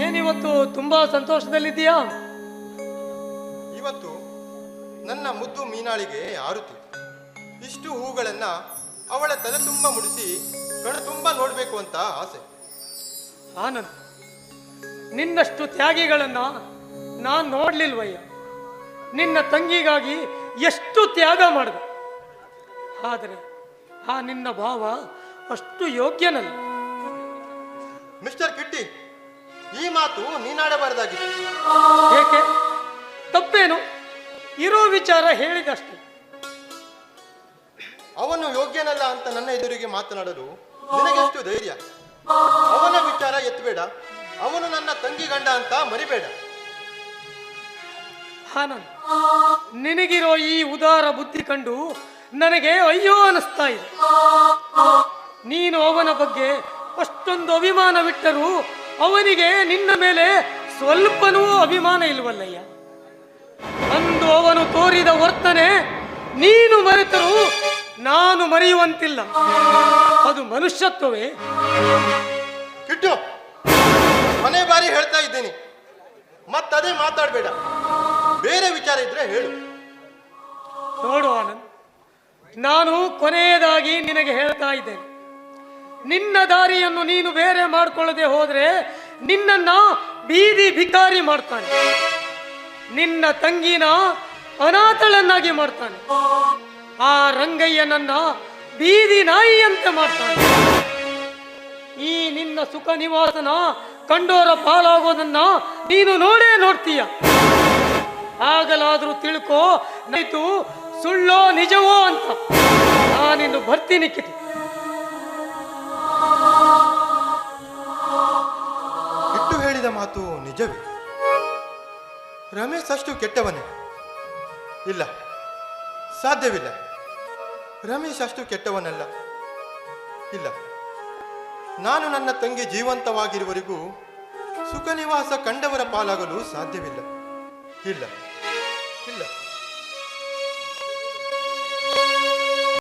ಏನಿವತ್ತು ತುಂಬಾ ಸಂತೋಷದಲ್ಲಿದ್ದೀಯಾ? ಇವತ್ತು ನನ್ನ ಮುದ್ದು ಮೀನಾಳಿಗೆ ಆರುತಿ. ಇಷ್ಟು ಹೂಗಳನ್ನ ಅವಳ ತಲೆ ತುಂಬ ಮುಡಿಸಿ ಕಣ್ಣು ತುಂಬ ನೋಡಬೇಕು ಅಂತ ಆಸೆ. ಆನಂದ್, ನಿನ್ನಷ್ಟು ತ್ಯಾಗಿಗಳನ್ನ ನಾನು ನೋಡ್ಲಿಲ್ವಯ್ಯ. ನಿನ್ನ ತಂಗಿಗಾಗಿ ಎಷ್ಟು ತ್ಯಾಗ ಮಾಡಿದೆ. ಆದರೆ ಆ ನಿನ್ನ ಭಾವ ಅಷ್ಟು ಯೋಗ್ಯನಲ್ಲ. ಮಿಸ್ಟರ್ ಕಿಟ್ಟಿ, ಈ ಮಾತು ನೀನಾಡಬಾರದಾಗಿತ್ತು. ಏಕೆ? ತಪ್ಪೇನು? ಇರೋ ವಿಚಾರ ಹೇಳಿದಷ್ಟೆ. ಅವನು ಯೋಗ್ಯನಲ್ಲ ಅಂತ ನನ್ನ ಎದುರಿಗೆ ಮಾತನಾಡಲು ನಿನಗೆಷ್ಟು ಧೈರ್ಯ? ಅವನ ವಿಚಾರ ಎತ್ತಬೇಡ. ಅವನು ನನ್ನ ತಂಗಿ ಗಂಡ ಅಂತ ಮರಿಬೇಡ. ಆನಂದ್, ನಿನಗಿರೋ ಈ ಉದಾರ ಬುದ್ಧಿ ಕಂಡು ನನಗೆ ಅಯ್ಯೋ ಅನಿಸ್ತಾ ಇದೆ. ನೀನು ಅವನ ಬಗ್ಗೆ ಅಷ್ಟೊಂದು ಅಭಿಮಾನವಿಟ್ಟರೂ ಅವನಿಗೆ ನಿನ್ನ ಮೇಲೆ ಸ್ವಲ್ಪನೂ ಅಭಿಮಾನ ಇಲ್ವಲ್ಲಯ್ಯ. ಅಂದು ಅವನು ತೋರಿದ ವರ್ತನೆ ನೀನು ಮರೆತರೂ ನಾನು ಮರೆಯುವಂತಿಲ್ಲ. ಅದು ಮನುಷ್ಯತ್ವವೇ? ಕಿಟ್ಟು, ಮನೆ ಬಾರಿ ಹೇಳ್ತಾ ಇದ್ದೀನಿ, ಮತ್ತದೇ ಮಾತಾಡಬೇಡ. ಬೇರೆ ವಿಚಾರ ಇದ್ರೆ ಹೇಳು. ನೋಡು ಆನಂದ್, ನಾನು ಕೊನೆಯದಾಗಿ ನಿನಗೆ ಹೇಳ್ತಾ ಇದ್ದೇನೆ, ನಿನ್ನ ದಾರಿಯನ್ನು ನೀನು ಬೇರೆ ಮಾಡಿಕೊಳ್ಳದೆ ಹೋದ್ರೆ ನಿನ್ನನ್ನ ಬೀದಿ ಭಿಕಾರಿ ಮಾಡ್ತಾನೆ. ನಿನ್ನ ತಂಗಿನ ಅನಾಥಳನ್ನಾಗಿ ಮಾಡ್ತಾನೆ. ಆ ರಂಗಯ್ಯನನ್ನ ಬೀದಿ ನಾಯಿಯಂತೆ ಮಾಡ್ತಾನೆ. ಈ ನಿನ್ನ ಸುಖ ನಿವಾಸನ ಕಂಡೋರ ಪಾಲಾಗೋದನ್ನ ನೀನು ನೋಡೇ ನೋಡ್ತೀಯ. ಆಗಲಾದ್ರೂ ತಿಳ್ಕೋ, ನೈತು ಸುಳ್ಳೋ ನಿಜವೋ ಅಂತ. ನಾನಿನ್ನು ಬರ್ತೀನಿ ಕಿಟಿ. ಕಿಟ್ಟು ಹೇಳಿದ ಮಾತು ನಿಜವೇ? ರಮೇಶ್ ಅಷ್ಟು ಕೆಟ್ಟವನೇ? ಇಲ್ಲ, ಸಾಧ್ಯವಿಲ್ಲ. ರಮೇಶ್ ಅಷ್ಟು ಕೆಟ್ಟವನಲ್ಲ. ಇಲ್ಲ, ನಾನು ನನ್ನ ತಂಗಿ ಜೀವಂತವಾಗಿರುವವರೆಗೂ ಸುಖ ನಿವಾಸ ಕಂಡವರ ಪಾಲಾಗಲು ಸಾಧ್ಯವಿಲ್ಲ. ಇಲ್ಲ ಇಲ್ಲ.